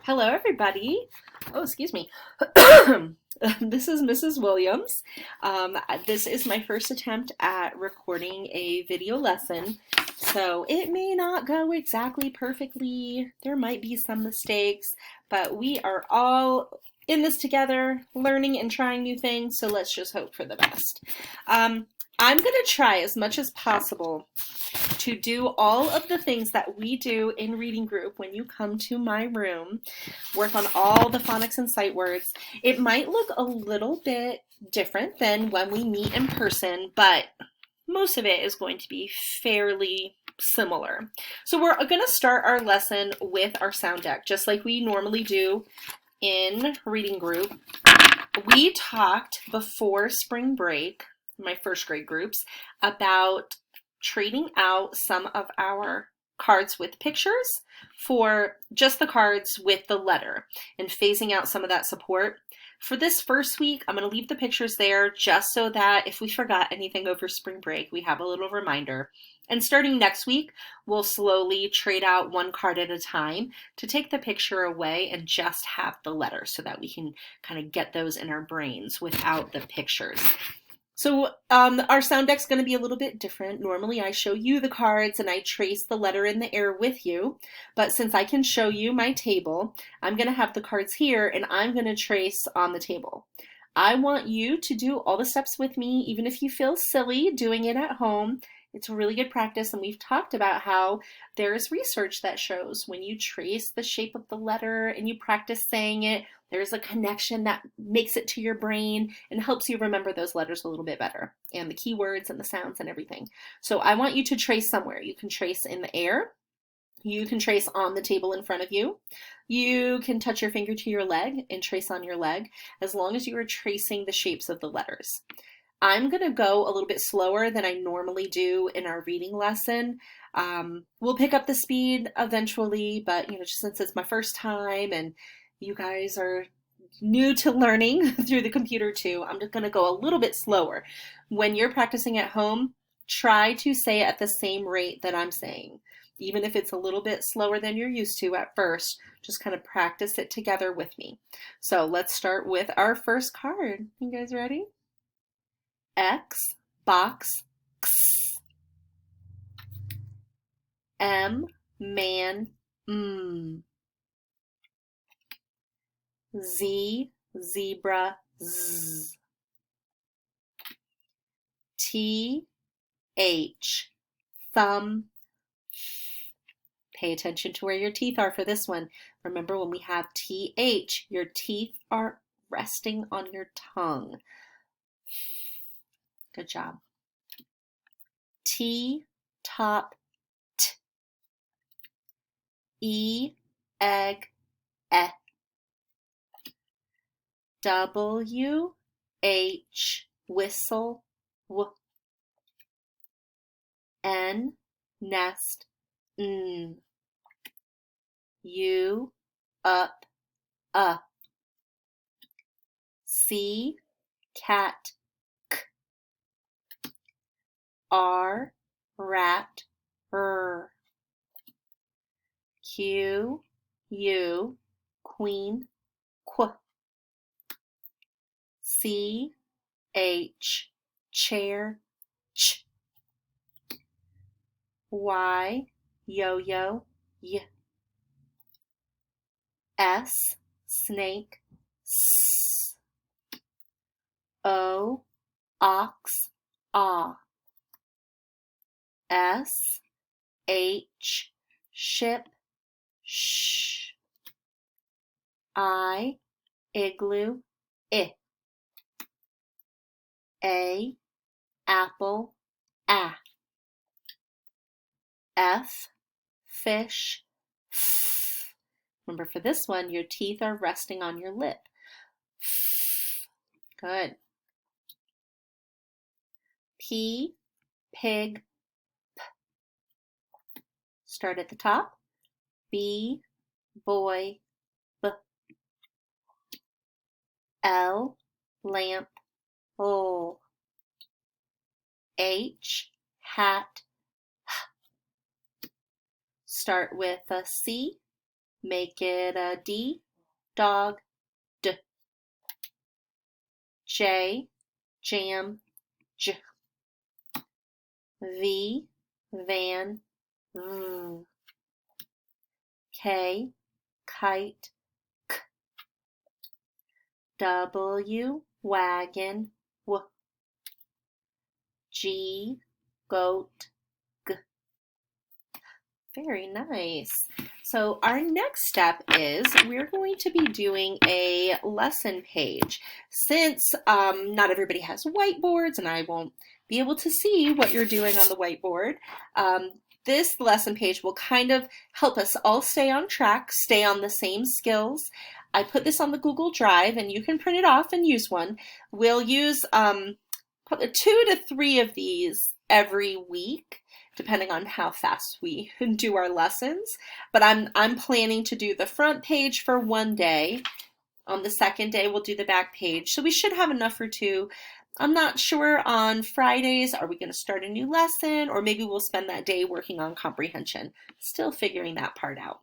Hello, everybody. Oh, excuse me. This is Mrs. Williams. This is my first attempt at recording a video lesson, so it may not go exactly perfectly. There might be some mistakes, but we are all in this together, learning and trying new things, so let's just hope for the best. I'm going to try as much as possible to do all of the things that we do in reading group when you come to my room, work on all the phonics and sight words. It might look a little bit different than when we meet in person, but most of it is going to be fairly similar. So we're going to start our lesson with our sound deck, just like we normally do in reading group. We talked before spring break, my first grade groups, about trading out some of our cards with pictures for just the cards with the letter and phasing out some of that support. For this first week, I'm going to leave the pictures there just so that if we forgot anything over spring break, we have a little reminder. And starting next week, we'll slowly trade out one card at a time to take the picture away and just have the letter so that we can kind of get those in our brains without the pictures. So our sound deck's going to be a little bit different. Normally I show you the cards and I trace the letter in the air with you, but since I can show you my table, I'm going to have the cards here and I'm going to trace on the table. I want you to do all the steps with me, even if you feel silly doing it at home. It's a really good practice, and we've talked about how there's research that shows when you trace the shape of the letter and you practice saying it, there's a connection that makes it to your brain and helps you remember those letters a little bit better and the keywords and the sounds and everything. So I want you to trace somewhere. You can trace in the air. You can trace on the table in front of you. You can touch your finger to your leg and trace on your leg as long as you are tracing the shapes of the letters. I'm going to go a little bit slower than I normally do in our reading lesson. We'll pick up the speed eventually, but just since it's my first time and you guys are new to learning through the computer too, I'm just going to go a little bit slower. When you're practicing at home, try to say it at the same rate that I'm saying. Even if it's a little bit slower than you're used to at first, just kind of practice it together with me. So let's start with our first card. You guys ready? X, box, X. M, man, Z, zebra, Z. T, H, thumb. Pay attention to where your teeth are for this one. Remember, when we have TH, your teeth are resting on your tongue. Good job. T, top, T. E, egg, E. W, H, whistle, W. N, nest, N. U, up, C, cat, K. R, rat, R. Q, U, queen, Qu. C, H, chair, Ch. Y, yo-yo, Y. S, snake, S. O, ox, Ah. S, H, ship, Sh. I, igloo, I. A, apple, A. F, fish, F. Remember, for this one, your teeth are resting on your lip. F. Good. P, pig, P. Start at the top. B, boy, B. L, lamp, L. H, hat, H. Start with a C, make it a D, dog, D, J, jam, J, V, van, V, K, kite, K, W, wagon, W, G, goat, G. Very nice. So our next step is we're going to be doing a lesson page. Since not everybody has whiteboards and I won't be able to see what you're doing on the whiteboard, this lesson page will kind of help us all stay on track, stay on the same skills. I put this on the Google Drive and you can print it off and use one. We'll use probably 2 to 3 of these every week, depending on how fast we do our lessons. But I'm planning to do the front page for one day. On the second day, we'll do the back page. So we should have enough for 2. I'm not sure on Fridays, are we going to start a new lesson? Or maybe we'll spend that day working on comprehension. Still figuring that part out.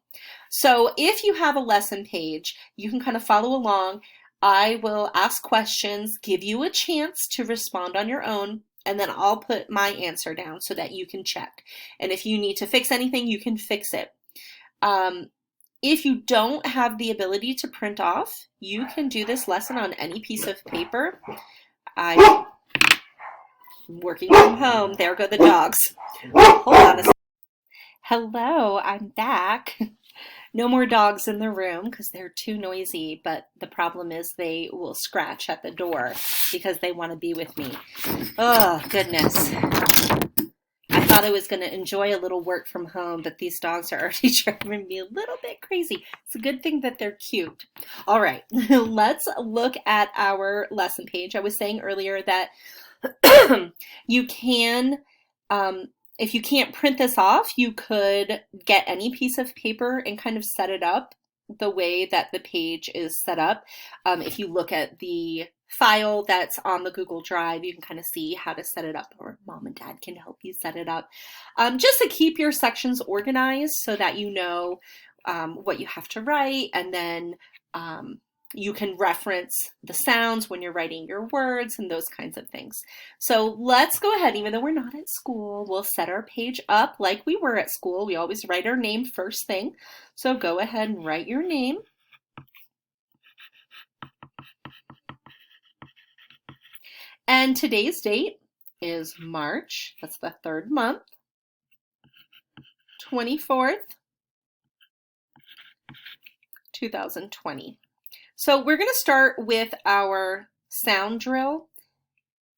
So if you have a lesson page, you can kind of follow along. I will ask questions, give you a chance to respond on your own, and then I'll put my answer down so that you can check. And if you need to fix anything, you can fix it. If you don't have the ability to print off, you can do this lesson on any piece of paper. I'm working from home. There go the dogs. Hold on a second. Hello, I'm back. No more dogs in the room because they're too noisy, but the problem is they will scratch at the door because they want to be with me. Oh, goodness. I thought I was going to enjoy a little work from home, but these dogs are already driving me a little bit crazy. It's a good thing that they're cute. All right, let's look at our lesson page. I was saying earlier that you can, if you can't print this off, you could get any piece of paper and kind of set it up the way that the page is set up. If you look at the file that's on the Google Drive, you can kind of see how to set it up, or mom and dad can help you set it up. Just to keep your sections organized so that you know what you have to write, and then you can reference the sounds when you're writing your words and those kinds of things. So let's go ahead, even though we're not at school, we'll set our page up like we were at school. We always write our name first thing. So go ahead and write your name. And today's date is March, that's the 3rd month, 24th, 2020. So we're going to start with our sound drill.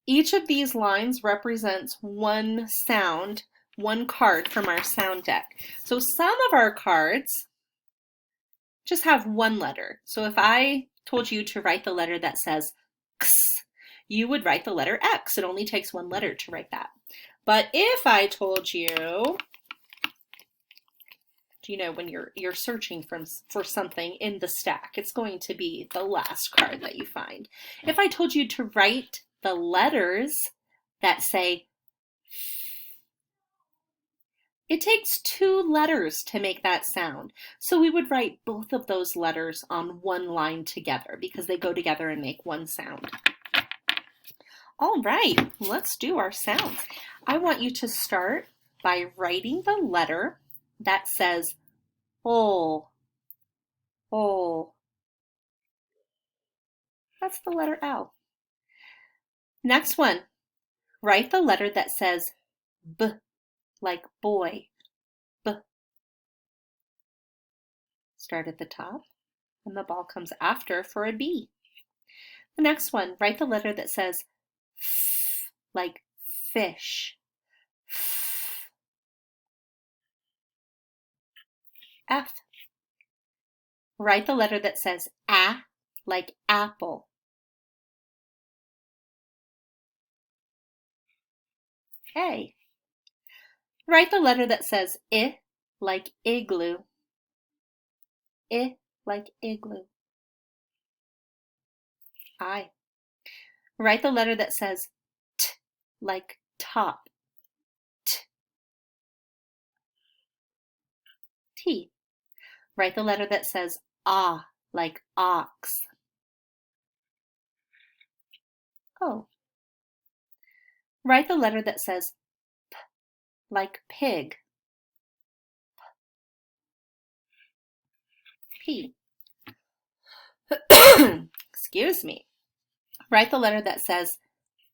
Each of these lines represents one sound, one card from our sound deck. So some of our cards just have one letter. So if I told you to write the letter that says X, you would write the letter X. It only takes one letter to write that. But if I told you, when you're searching for something in the stack, it's going to be the last card that you find. If I told you to write the letters that say, it takes 2 letters to make that sound. So we would write both of those letters on one line together because they go together and make one sound. All right, let's do our sounds. I want you to start by writing the letter that says O. O. That's the letter L. Next one, write the letter that says B, like boy. B. Start at the top, and the ball comes after for a B. The next one, write the letter that says F, like fish. F. Write the letter that says A, like apple. A. Write the letter that says I, like igloo. I, like igloo. I. Write the letter that says T, like top. T. T. Write the letter that says ah, like ox. Oh. Write the letter that says p, like pig. P. Excuse me. Write the letter that says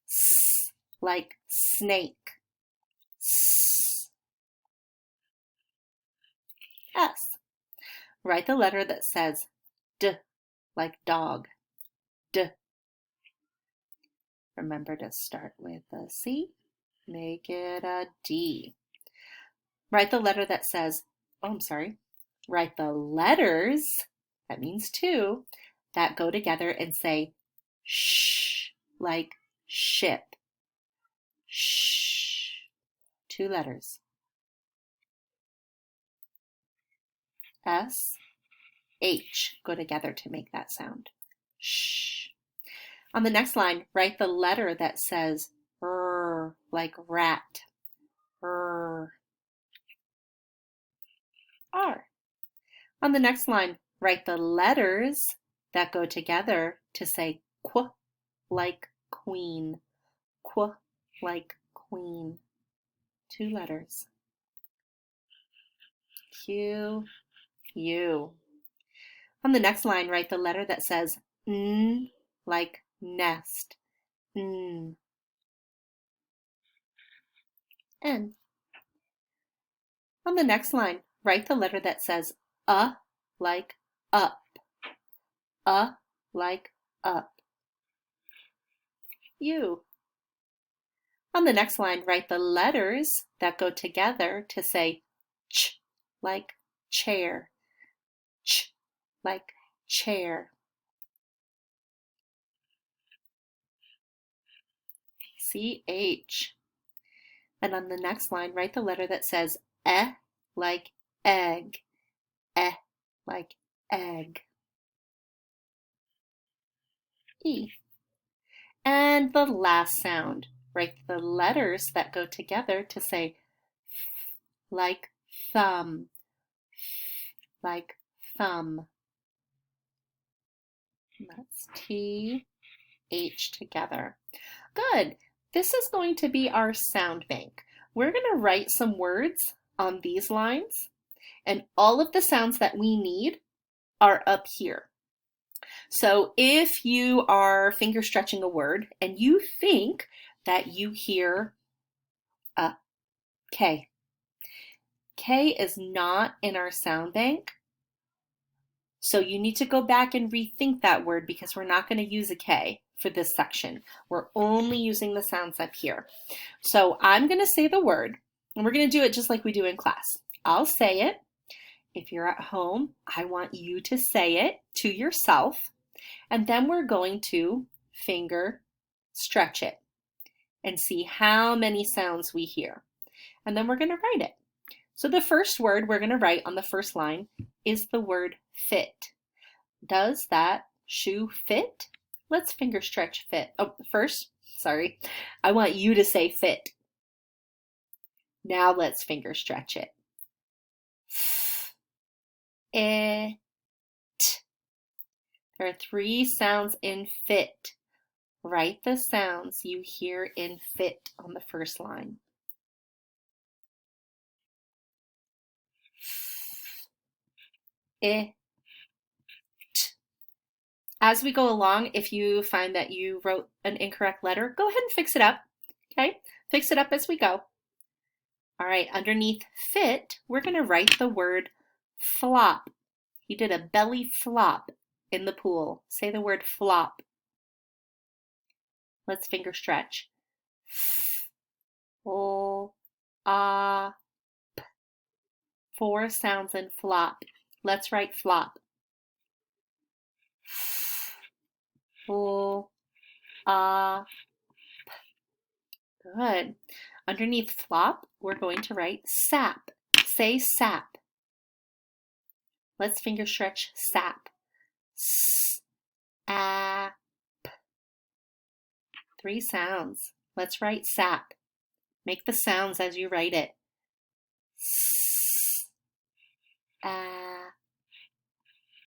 s, like snake. S. S. Write the letter that says d, like dog. D. Remember to start with a C. Make it a D. Write the letter that says, write the letters, that means two, that go together and say sh, like ship. Sh. Two letters. S, H go together to make that sound. Sh. On the next line, write the letter that says r, like rat. R. R. On the next line, write the letters that go together to say qu, like queen. Qu, like queen. Two letters. Q, U. On the next line, write the letter that says n, like nest. N. N. On the next line, write the letter that says like up. Like up. U. On the next line, write the letters that go together to say ch, like chair. Ch, like chair. CH. And on the next line, write the letter that says like egg. Like egg. E. And the last sound, write the letters that go together to say like thumb. Like thumb. That's T, H together. Good. This is going to be our sound bank. We're going to write some words on these lines, and all of the sounds that we need are up here. So if you are finger stretching a word and you think that you hear a K, K is not in our sound bank. So you need to go back and rethink that word because we're not going to use a K for this section. We're only using the sounds up here. So I'm going to say the word, and we're going to do it just like we do in class. I'll say it. If you're at home, I want you to say it to yourself, and then we're going to finger stretch it and see how many sounds we hear. And then we're going to write it. So the first word we're going to write on the first line is the word fit. Does that shoe fit? Let's finger stretch fit. Oh, first, I want you to say fit. Now let's finger stretch it. It. There are three sounds in fit. Write the sounds you hear in fit on the first line. It. As we go along, if you find that you wrote an incorrect letter, go ahead and fix it up, okay? Fix it up as we go. All right, underneath fit, we're gonna write the word flop. He did a belly flop in the pool. Say the word flop. Let's finger stretch. O, ah, p. Four sounds in flop. Let's write flop. O, ah, p. Good. Underneath flop, we're going to write sap. Say sap. Let's finger stretch sap. S, a, p. Three sounds. Let's write sap. Make the sounds as you write it. S, a,